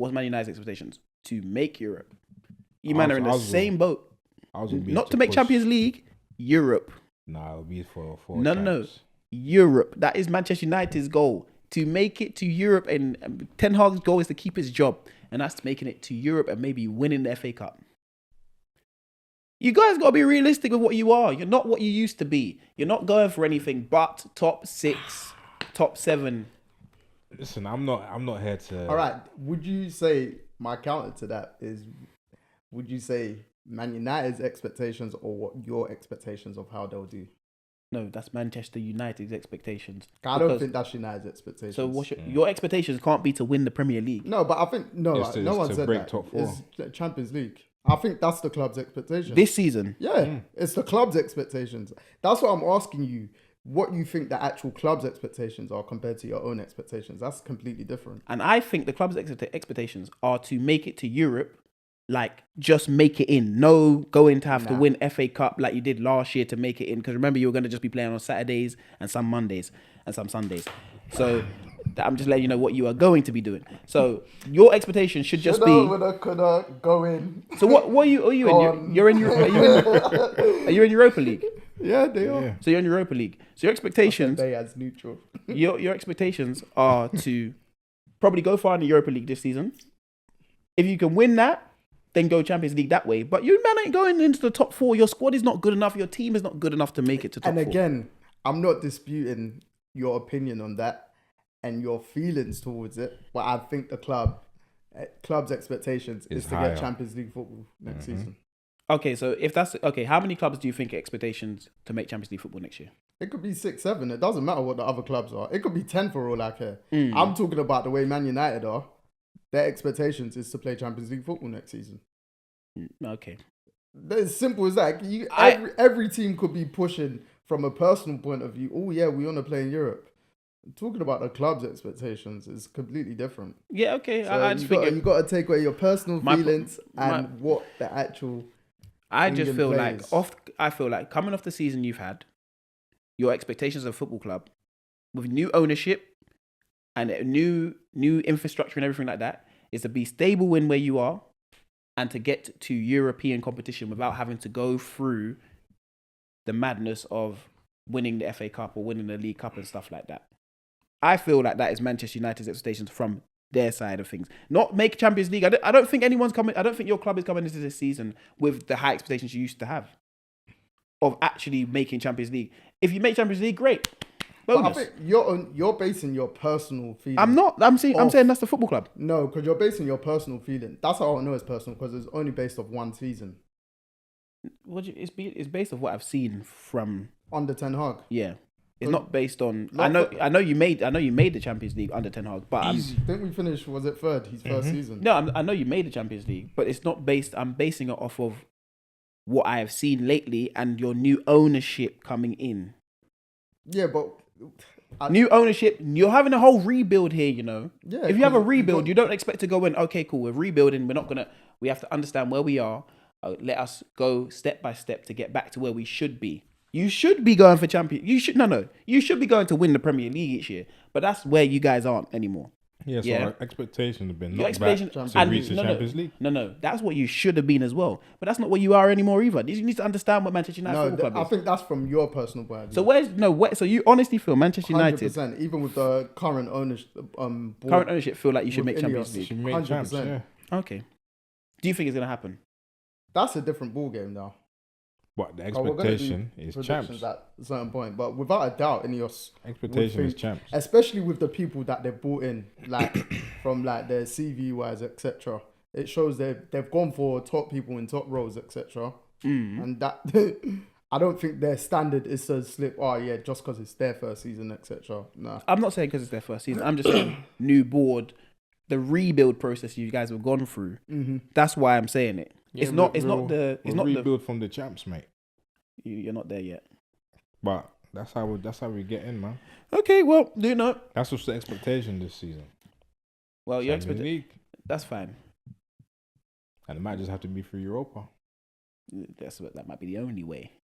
What's Man United's expectations? To make Europe. You man are in the same boat. Not to make Champions League, Europe. Nah, it'll be for No. Europe. That is Manchester United's goal. To make it to Europe, and Ten Hag's goal is to keep his job, and that's making it to Europe and maybe winning the FA Cup. You guys got to be realistic with what you are. You're not what you used to be. You're not going for anything but top 6, top 7. Listen, I'm not here to. All right. Would you say my counter to that is? Would you say Man United's expectations or what your expectations of how they'll do? No, that's Manchester United's expectations. I don't think that's United's expectations. So what's your expectations can't be to win the Premier League. No, but I think no one said that. Top 4. It's Champions League. I think that's the club's expectation. This season? Yeah, it's the club's expectations. That's what I'm asking you. What you think the actual club's expectations are compared to your own expectations. That's completely different. And I think the club's expectations are to make it to Europe, like just make it in. No going to have to win FA Cup like you did last year to make it in. Because remember, you were going to just be playing on Saturdays and some Mondays and some Sundays. So I'm just letting you know what you are going to be doing. So your expectations should just be. Coulda, go in. So what are you in? You're in are you in Europa League? Yeah, they are. So you're in Europa League. So your expectations. They as neutral. your expectations are to probably go far in the Europa League this season. If you can win that, then go Champions League that way. But you man ain't going into the top 4. Your squad is not good enough. Your team is not good enough to make it to top 4. And again, I'm not disputing your opinion on that and your feelings towards it. But I think the club's expectations is to get Champions League football next season. Okay, so if that's okay, how many clubs do you think are expectations to make Champions League football next year? It could be 6, 7. It doesn't matter what the other clubs are. It could be 10 for all I care. I'm talking about the way Man United are. Their expectations is to play Champions League football next season. Okay. It's simple as that. Every team could be pushing from a personal point of view. Oh yeah, we want to play in Europe. Talking about the club's expectations is completely different. Yeah, okay. So I just think you got to take away your personal feelings and what the actual. I just feel I feel like coming off the season you've had, your expectations of a football club with new ownership and new infrastructure and everything like that is to be stable in where you are and to get to European competition without having to go through the madness of winning the FA Cup or winning the League Cup and stuff like that. I feel like that is Manchester United's expectations from their side of things. Not make Champions League. I don't think anyone's coming. I don't think your club is coming into this season with the high expectations you used to have of actually making Champions League. If you make Champions League, great. Bonus. But I think you're basing your personal feelings. I'm not. I'm saying that's the football club. No, because you're basing your personal feeling. That's how I know it's personal because it's only based off one season. It's based off what I've seen from under Ten Hag. Yeah. It's not based on. I know you made the Champions League under Ten Hag, but didn't we finish? Was it third? His first season. No, I know you made the Champions League, but it's not based. I'm basing it off of what I have seen lately and your new ownership coming in. Yeah, but new ownership. You're having a whole rebuild here. You know. Yeah. If you have a rebuild, you don't expect to go in. Okay, cool. We're rebuilding. We're not gonna. We have to understand where we are. Let us go step by step to get back to where we should be. You should be going for champion. You should be going to win the Premier League each year. But that's where you guys aren't anymore. Yeah, so our expectations have been to reach the Champions League. No, that's what you should have been as well. But that's not what you are anymore either. You need to understand what Manchester United Football Club is. I think that's from your personal point of view. So so you honestly feel Manchester United 100%, even with the current ownership, current ownership feel like you should make Champions League. 100%. Okay. Do you think it's gonna happen? That's a different ball game now. But the expectation is champs at a certain point. But without a doubt, Ineos expectation is champs, especially with the people that they brought in, like from like their CV wise, etc. It shows they've gone for top people in top roles, etc. And that I don't think their standard is to slip. Oh yeah, just because it's their first season, etc. Nah, I'm not saying because it's their first season. I'm just saying new board, the rebuild process you guys have gone through. That's why I'm saying it. Yeah, it's not the rebuild from the champs, mate. You're not there yet. But that's how we get in, man. Okay, well, do you know? That's what's the expectation this season. Well, your expectation. That's fine. And it might just have to be for Europa. That might be the only way.